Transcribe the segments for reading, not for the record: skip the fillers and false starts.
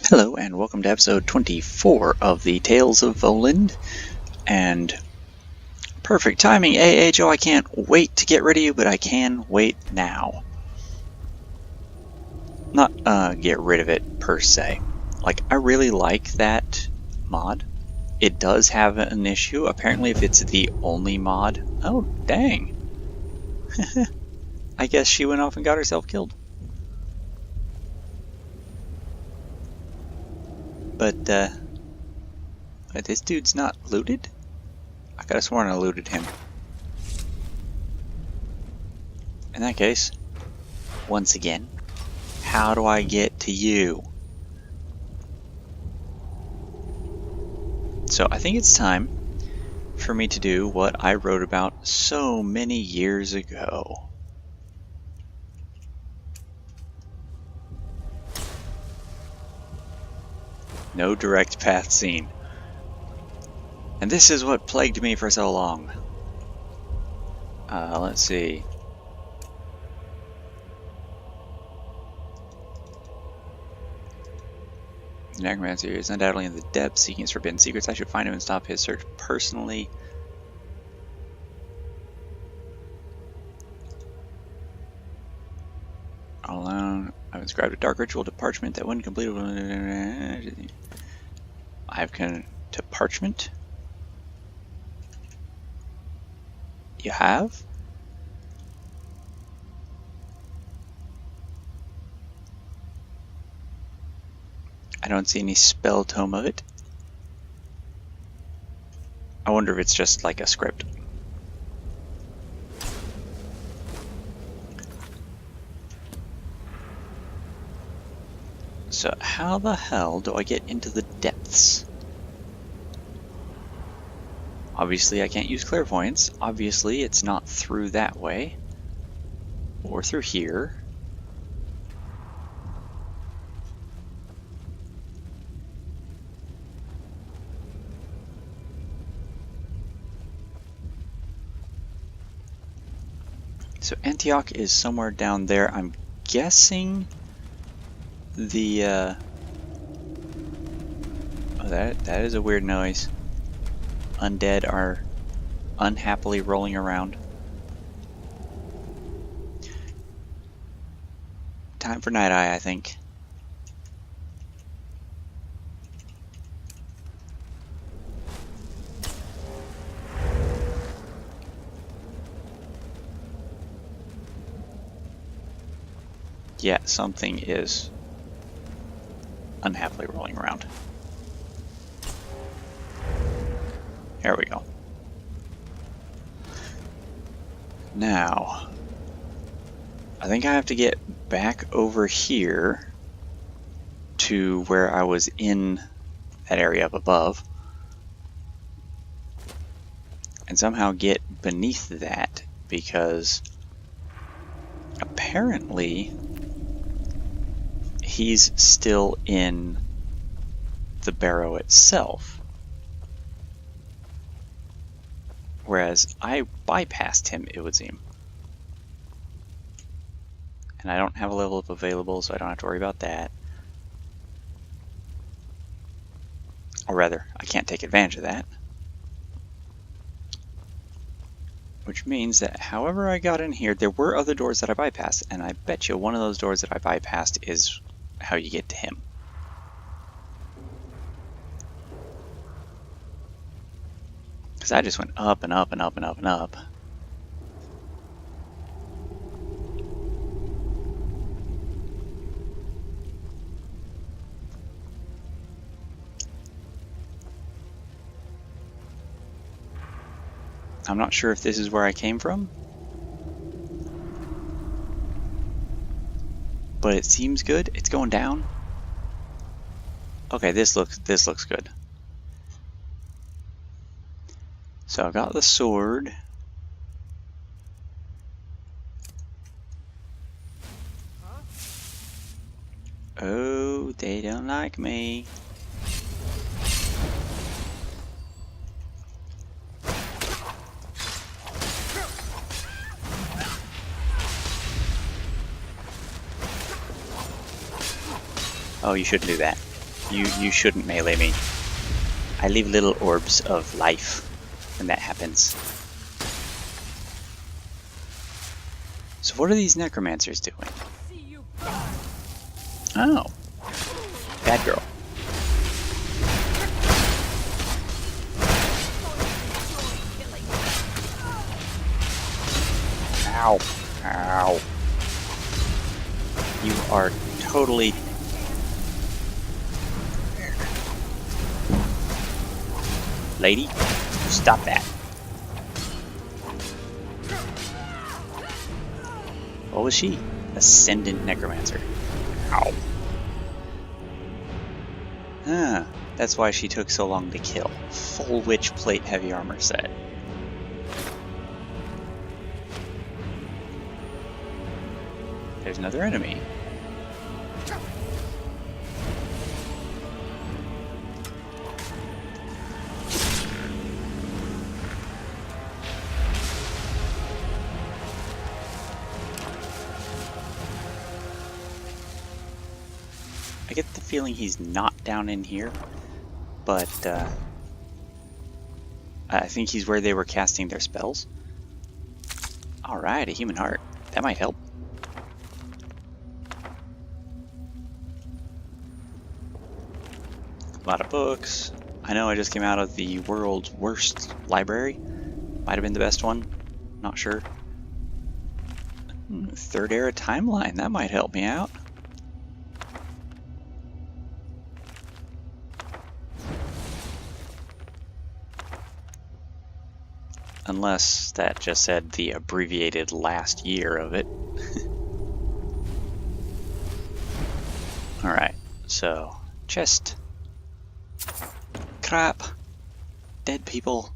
Hello and welcome to episode 24 of the Tales of Voland. And perfect timing, Joe, I can't wait to get rid of you, but I can wait now. Not get rid of it per se. Like, I really like that mod. It does have an issue. Apparently if it's the only mod... Oh, dang. I guess she went off and got herself killed. But this dude's not looted? I could have sworn I looted him. In that case, once again, how do I get to you? So I think it's time for me to do what I wrote about so many years ago. No direct path seen. And this is what plagued me for so long. Let's see. The necromancer is undoubtedly in the depths seeking his forbidden secrets. I should find him and stop his search personally. All alone. I've inscribed a dark ritual to parchment that when completed... I've to parchment? You have? I don't see any spell tome of it. I wonder if it's just like a script. So how the hell do I get into the depths? Obviously I can't use clairvoyance. Obviously it's not through that way. Or through here. So Antioch is somewhere down there. I'm guessing the oh, that is a weird noise. Undead are unhappily rolling around. Time for Night Eye, I think. Yeah, something is unhappily rolling around. There we go. Now, I think I have to get back over here to where I was in that area up above and somehow get beneath that, because apparently he's still in the barrow itself, whereas I bypassed him, it would seem. And I don't have a level up available, so I don't have to worry about that. Or rather, I can't take advantage of that. Which means that however I got in here, there were other doors that I bypassed, and I bet you one of those doors that I bypassed is how you get to him. Because I just went up and up and up and up and up. I'm not sure if this is where I came from, but it seems good. It's going down. Okay, this looks good. So I got the sword. Oh, they don't like me. Oh, you shouldn't do that. You shouldn't melee me. I leave little orbs of life when that happens. So what are these necromancers doing? Oh. Bad girl. Ow. Ow. You are totally... Lady, stop that. What was she? Ascendant Necromancer. Ow. Ah, that's why she took so long to kill. Full Witch Plate Heavy Armor set. There's another enemy. I get the feeling he's not down in here, but I think he's where they were casting their spells. Alright, a human heart. That might help. A lot of books. I know I just came out of the world's worst library. Might have been the best one. Not sure. Third era timeline. That might help me out. Unless that just said the abbreviated last year of it. Alright, so chest. Crap. Dead people.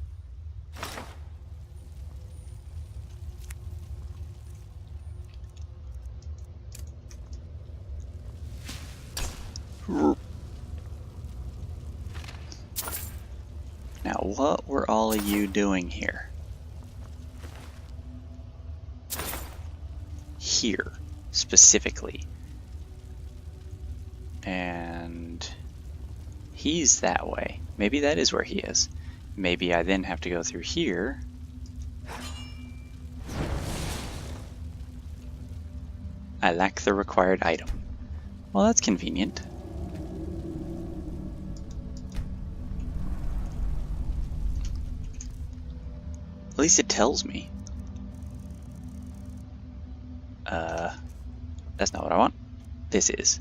Now, what were all of you doing here? Here, specifically. And he's that way. Maybe that is where he is. Maybe I then have to go through here. I lack the required item. Well, that's convenient. At least it tells me. That's not what I want. This is.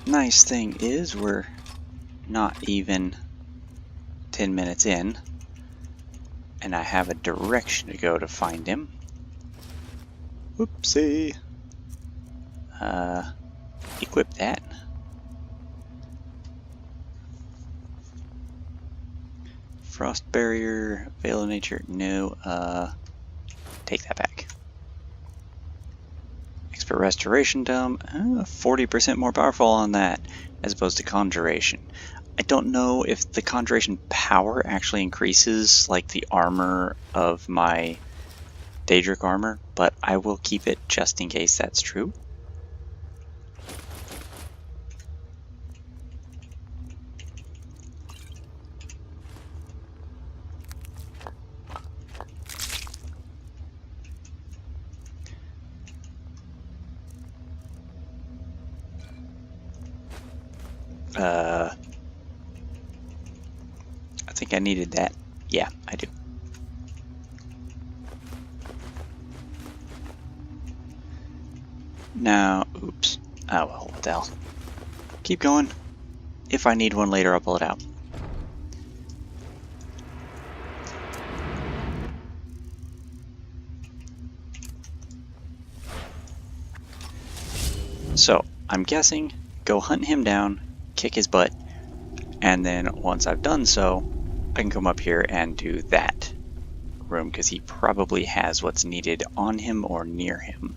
Nice thing is we're not even 10 minutes in, and I have a direction to go to find him. Whoopsie. Equip that. Frost barrier, veil of nature, no, take that back. Expert restoration dome, 40% more powerful on that, as opposed to conjuration. I don't know if the conjuration power actually increases like the armor of my Daedric armor, but I will keep it just in case that's true. I think I needed that. Yeah, I do. Now, oops. Oh well, what the hell. Keep going. If I need one later, I'll pull it out. So, I'm guessing, go hunt him down, kick his butt, and then once I've done so, I can come up here and do that room, because he probably has what's needed on him or near him.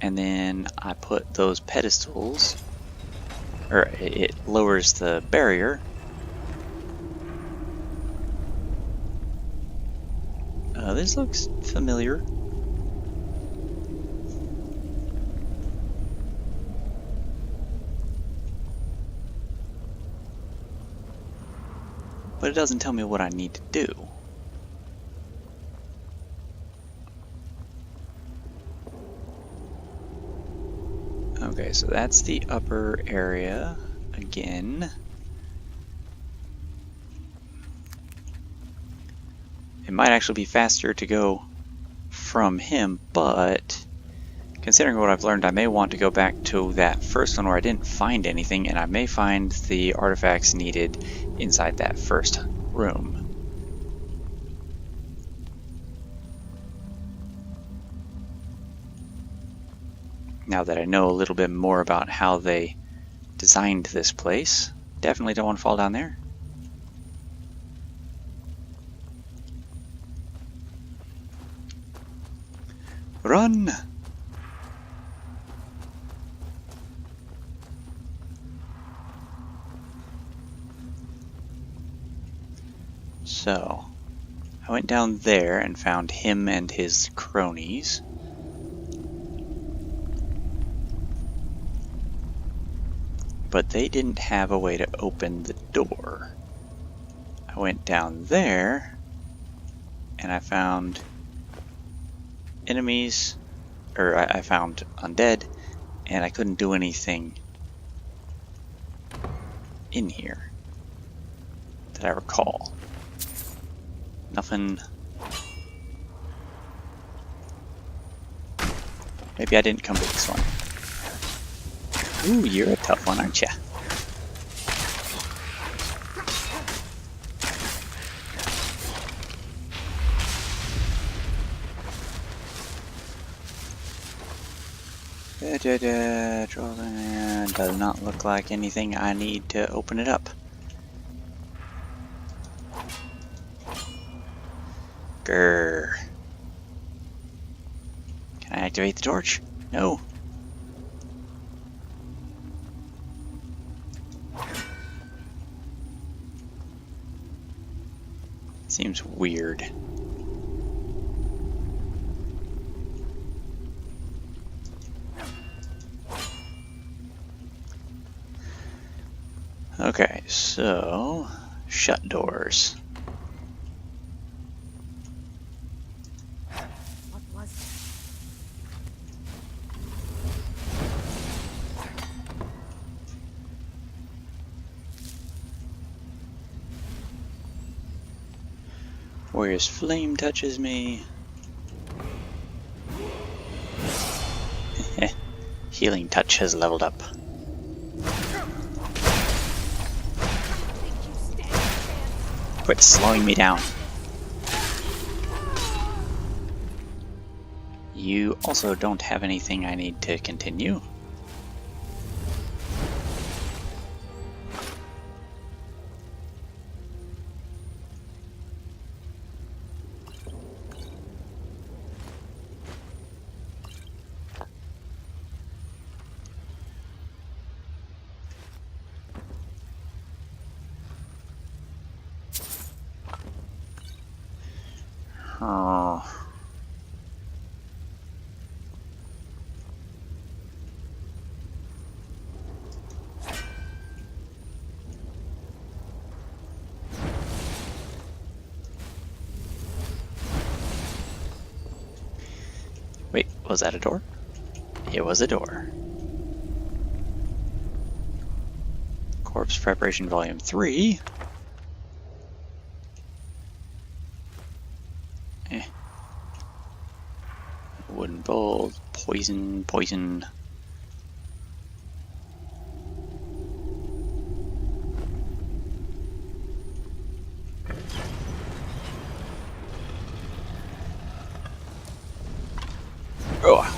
and then I put those pedestals, or it lowers the barrier. This looks familiar. But it doesn't tell me what I need to do. Okay, so that's the upper area again. It might actually be faster to go from him, but considering what I've learned, I may want to go back to that first one where I didn't find anything, and I may find the artifacts needed inside that first room. Now that I know a little bit more about how they designed this place, definitely don't want to fall down there. Run! So, I went down there and found him and his cronies. But they didn't have a way to open the door. I went down there and I found enemies, or I found undead, and I couldn't do anything in here that I recall. Nothing. Maybe I didn't come to this one. Ooh, you're a tough one, aren't ya? Does not look like anything I need to open it up. Grrr. Can I activate the torch? No. Seems weird. Okay, so shut doors. What was that? Warrior's flame touches me. Healing touch has leveled up. Quit slowing me down. You also don't have anything I need to continue. Oh. Wait, was that a door? It was a door. Corpse Preparation Volume 3. Wooden bowl, poison, poison. Oh.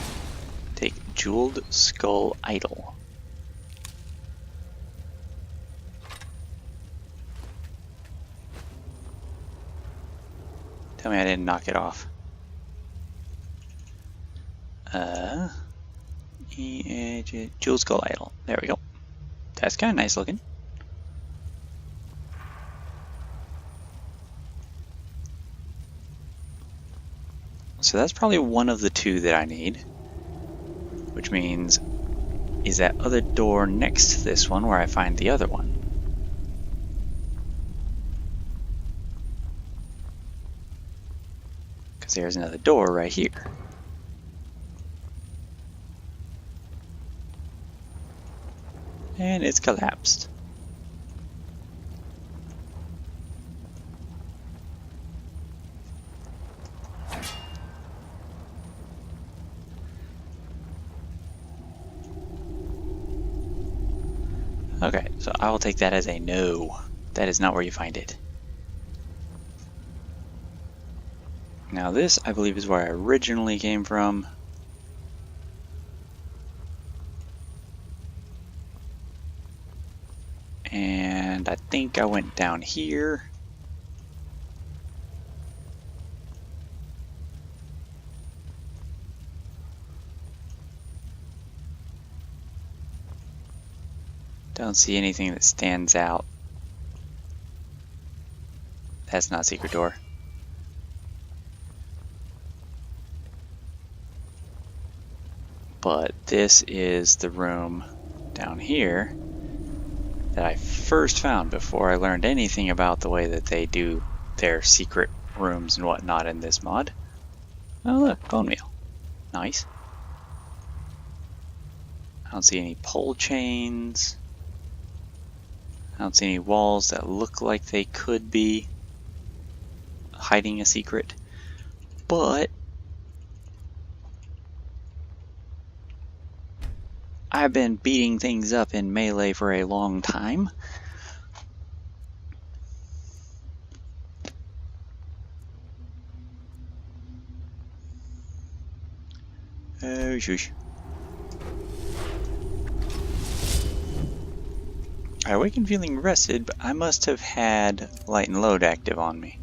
Take Jeweled Skull Idol. Tell me I didn't knock it off. Jewel skull idol. There we go. That's kind of nice looking. So that's probably one of the two that I need. Which means, is that other door next to this one where I find the other one? Because there's another door right here. And it's collapsed. Okay, so I will take that as a no. That is not where you find it. Now this, I believe, is where I originally came from. And I think I went down here. Don't see anything that stands out. That's not a secret door. But this is the room down here that I first found before I learned anything about the way that they do their secret rooms and whatnot in this mod. Oh look, bone meal. Nice. I don't see any pole chains. I don't see any walls that look like they could be hiding a secret. But I've been beating things up in melee for a long time. Oh, shush. I awaken feeling rested, but I must have had light and load active on me.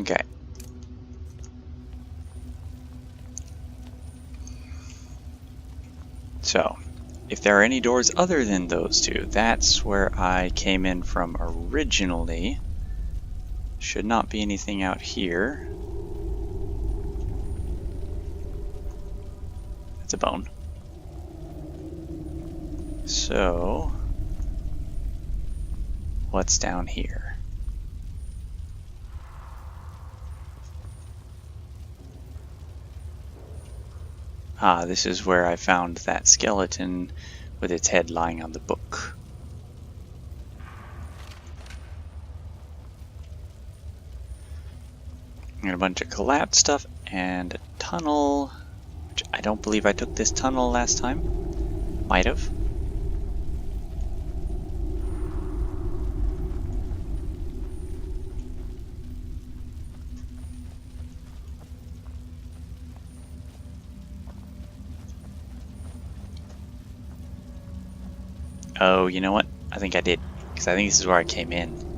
Okay. So, if there are any doors other than those two, that's where I came in from originally. Should not be anything out here. That's a bone. So, what's down here? Ah, this is where I found that skeleton with its head lying on the book. And a bunch of collapsed stuff and a tunnel, which I don't believe I took this tunnel last time. Might have. Oh, you know what? I think I did, because I think this is where I came in.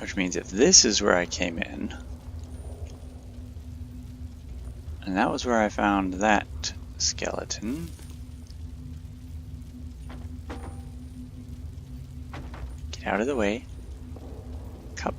Which means if this is where I came in, and that was where I found that skeleton, get out of the way, cup.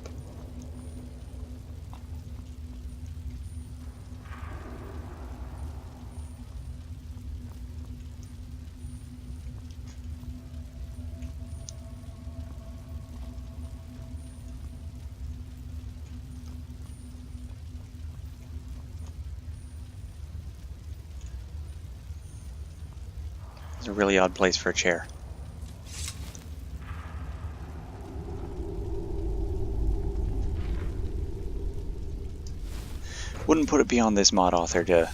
It's a really odd place for a chair. Wouldn't put it beyond this mod author to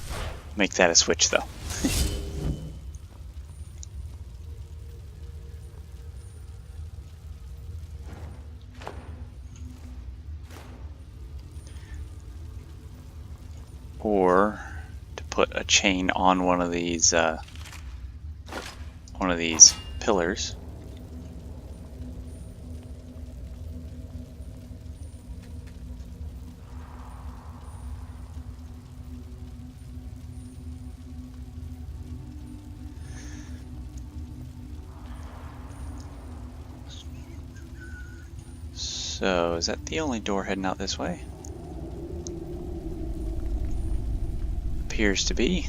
make that a switch though. or to put a chain on one of these pillars. So, is that the only door heading out this way? Appears to be.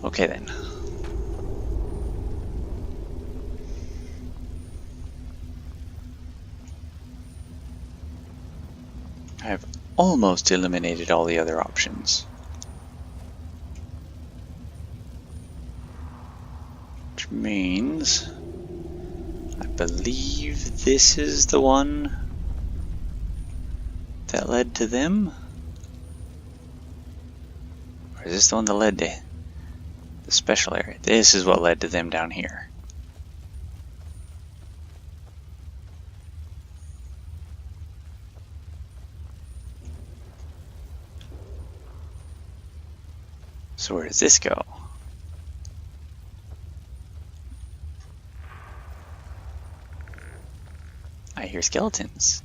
Okay then. I've almost eliminated all the other options. Which means I believe this is the one that led to them? Or is this the one that led to the special area? This is what led to them down here. So where does this go? I hear skeletons.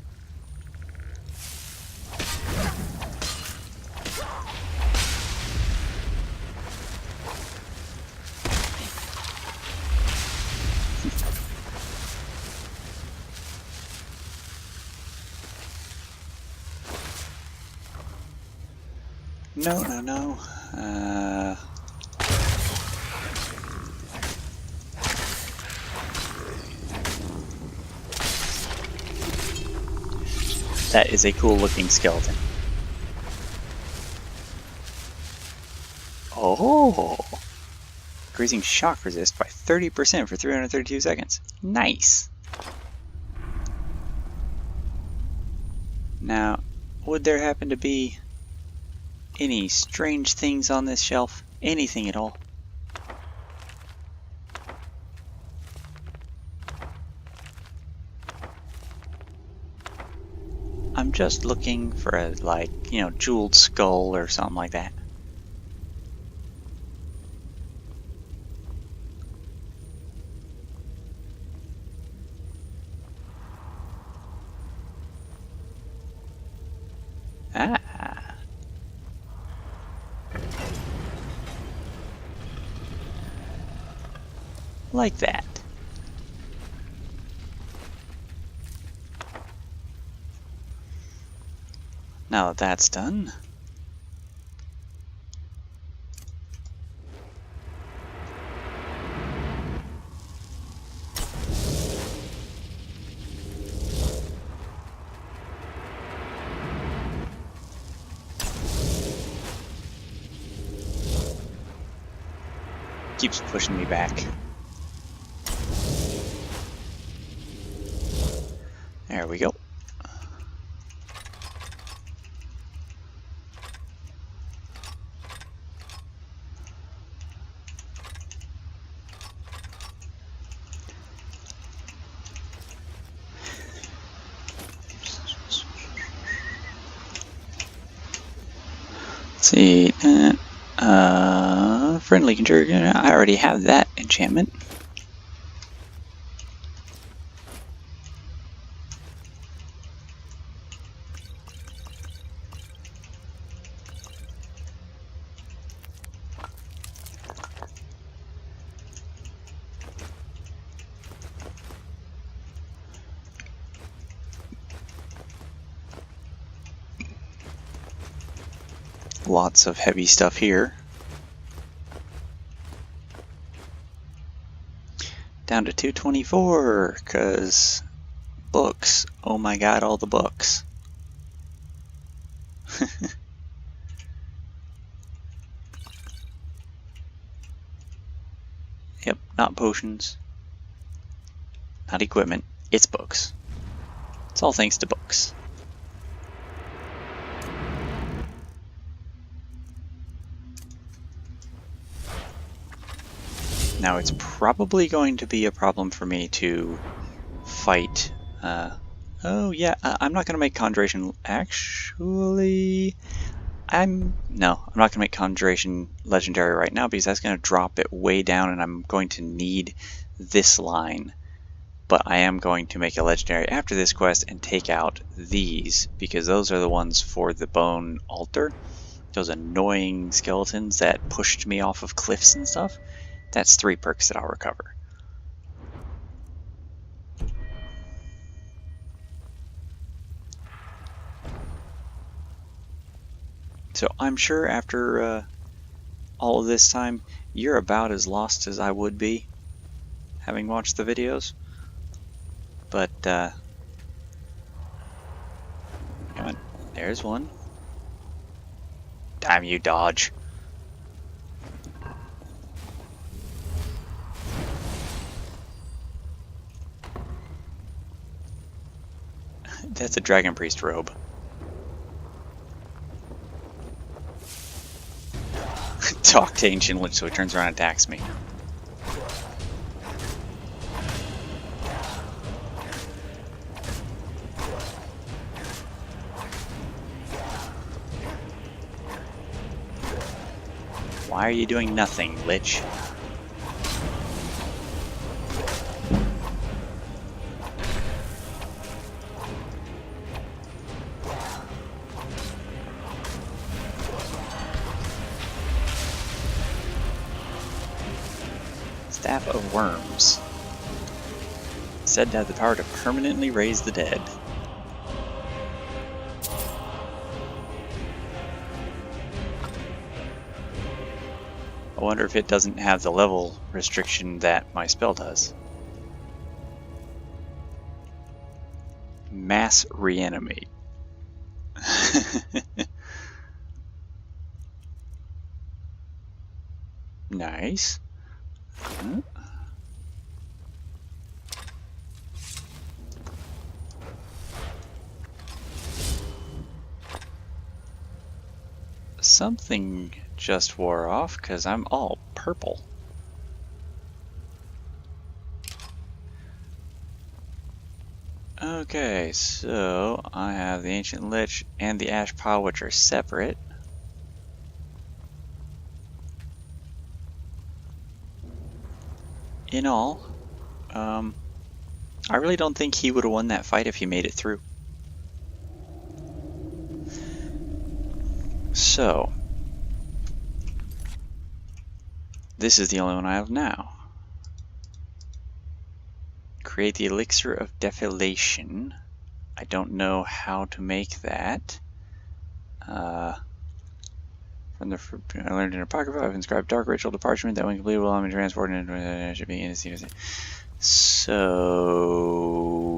No, no, no. That is a cool looking skeleton. Oh! Increasing shock resist by 30% for 332 seconds. Nice! Now, would there happen to be any strange things on this shelf? Anything at all? I'm just looking for a, like, you know, jeweled skull or something like that. Ah. Like that. Now that that's done, keeps pushing me back. There we go. Let's see. Friendly conjurer. I already have that enchantment. Lots of heavy stuff here. Down to 224, because books. Oh my god, all the books. Yep, not potions. Not equipment. It's books. It's all thanks to books. Now it's probably going to be a problem for me to fight. Oh yeah, I'm not going to make Conjuration. Actually, I'm not going to make Conjuration Legendary right now because that's going to drop it way down, and I'm going to need this line. But I am going to make a Legendary after this quest and take out these because those are the ones for the Bone Altar. Those annoying skeletons that pushed me off of cliffs and stuff. That's 3 perks that I'll recover. So I'm sure after all of this time, you're about as lost as I would be, having watched the videos. But, come on, there's one. Damn you, dodge. That's a Dragon Priest robe. Talk to Ancient Lich so he turns around and attacks me. Why are you doing nothing, Lich? Staff of Worms. Said to have the power to permanently raise the dead. I wonder if it doesn't have the level restriction that my spell does. Mass reanimate. Nice. Something just wore off because I'm all purple. Okay, so I have the Ancient Lich and the Ash Pile, which are separate. In all, I really don't think he would have won that fight if he made it through. So, this is the only one I have now. Create the Elixir of Defilation. I don't know how to make that. From the I learned in Apocrypha, I've inscribed Dark Ritual to parchment that when completed will allow me to transport into should be in the So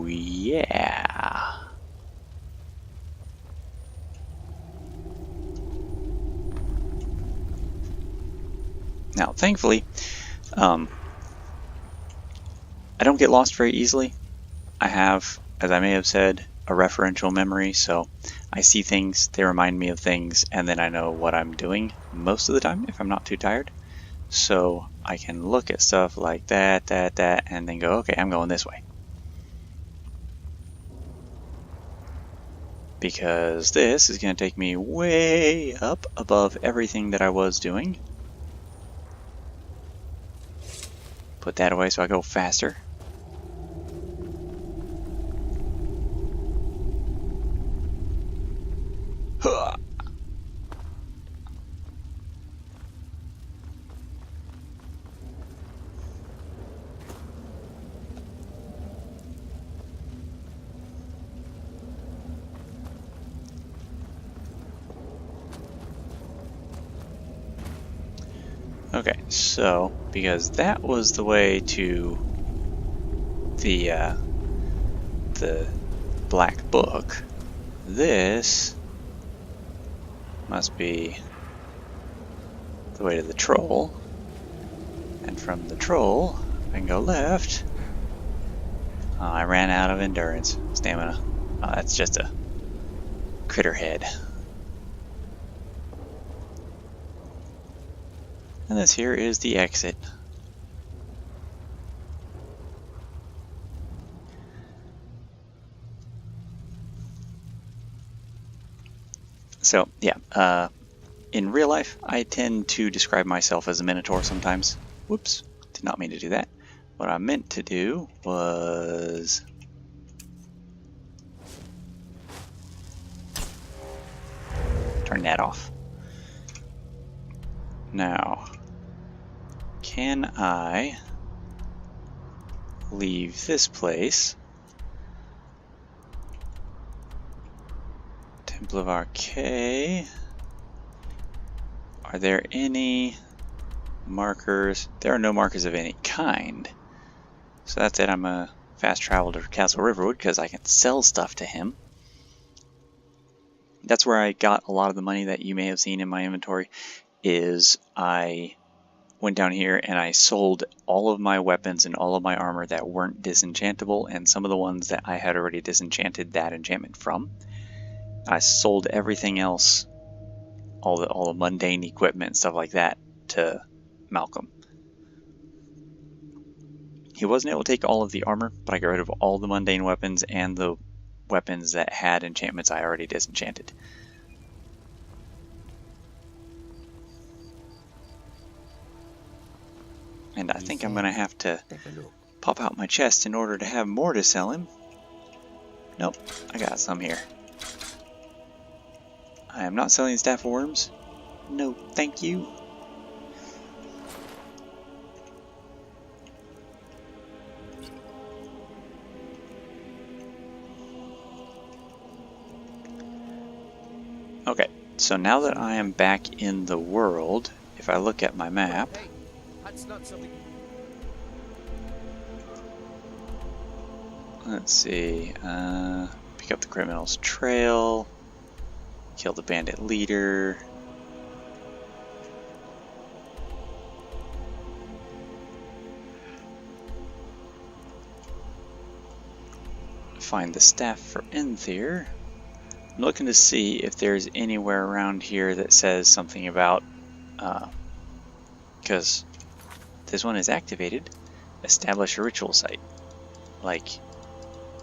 yeah. Now, thankfully, I don't get lost very easily. I have, as I may have said, a referential memory, so I see things, they remind me of things, and then I know what I'm doing most of the time if I'm not too tired. So I can look at stuff like that, and then go, okay, I'm going this way. Because this is going to take me way up above everything that I was doing. Put that away so I go faster. Huh. Okay, so because that was the way to the Black Book, this must be the way to the Troll, and from the Troll I can go left. Oh, I ran out of endurance, stamina. Oh, that's just a critter head. And this here is the exit. So yeah, in real life, I tend to describe myself as a minotaur sometimes. Whoops, did not mean to do that. What I meant to do was turn that off. Now, can I leave this place? Temple of Arcade. Are there any markers? There are no markers of any kind. So that's it. I'm a fast travel to Castle Riverwood because I can sell stuff to him. That's where I got a lot of the money that you may have seen in my inventory. Is I went down here and I sold all of my weapons and all of my armor that weren't disenchantable, and some of the ones that I had already disenchanted that enchantment from. I sold everything else, all the mundane equipment and stuff like that, to Malcolm. He wasn't able to take all of the armor, but I got rid of all the mundane weapons and the weapons that had enchantments I already disenchanted. And I think I'm going to have to pop out my chest in order to have more to sell him. Nope, I got some here. I am not selling Staff of Worms. No, thank you. Okay, so now that I am back in the world, if I look at my map, Hey, that's not something. let's see, pick up the criminal's trail, kill the bandit leader, find the staff for Enthyr. I'm looking to see if there's anywhere around here that says something about, because this one is activated, establish a ritual site. Like,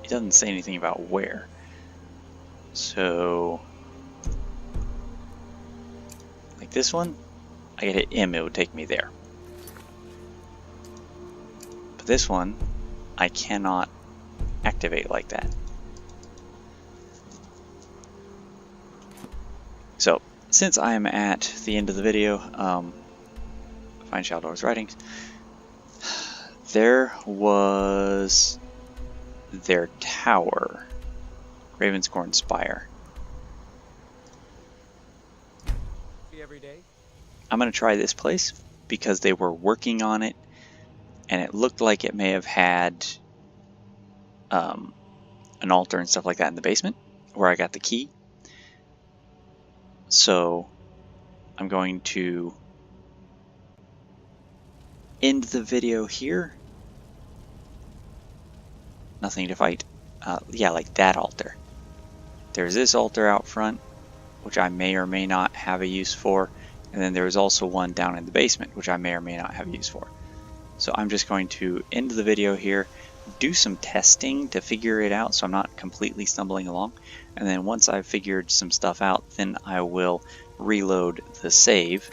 it doesn't say anything about where. So, like this one, I could hit M, it would take me there. But this one, I cannot activate like that. So, since I am at the end of the video, find Shaldor's writings. There was their tower, Ravenscorn Spire. Every day. I'm going to try this place because they were working on it and it looked like it may have had an altar and stuff like that in the basement where I got the key. So I'm going to end the video here. Nothing to fight. Yeah, like that altar. There's this altar out front, which I may or may not have a use for. And then there's also one down in the basement, which I may or may not have use for. So I'm just going to end the video here, do some testing to figure it out so I'm not completely stumbling along. And then once I've figured some stuff out, then I will reload the save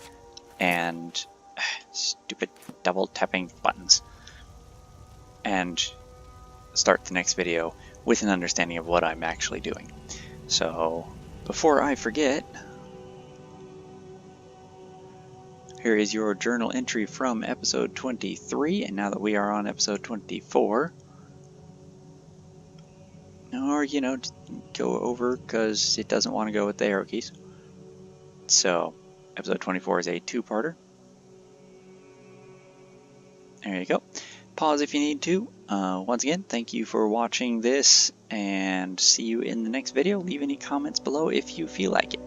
and stupid double tapping buttons and start the next video with an understanding of what I'm actually doing. So before I forget, here is your journal entry from episode 23, and now that we are on episode 24, or you know, just go over because it doesn't want to go with the arrow keys. So episode 24 is a two-parter. There you go. Pause if you need to. Once again, thank you for watching this, and see you in the next video. Leave any comments below if you feel like it.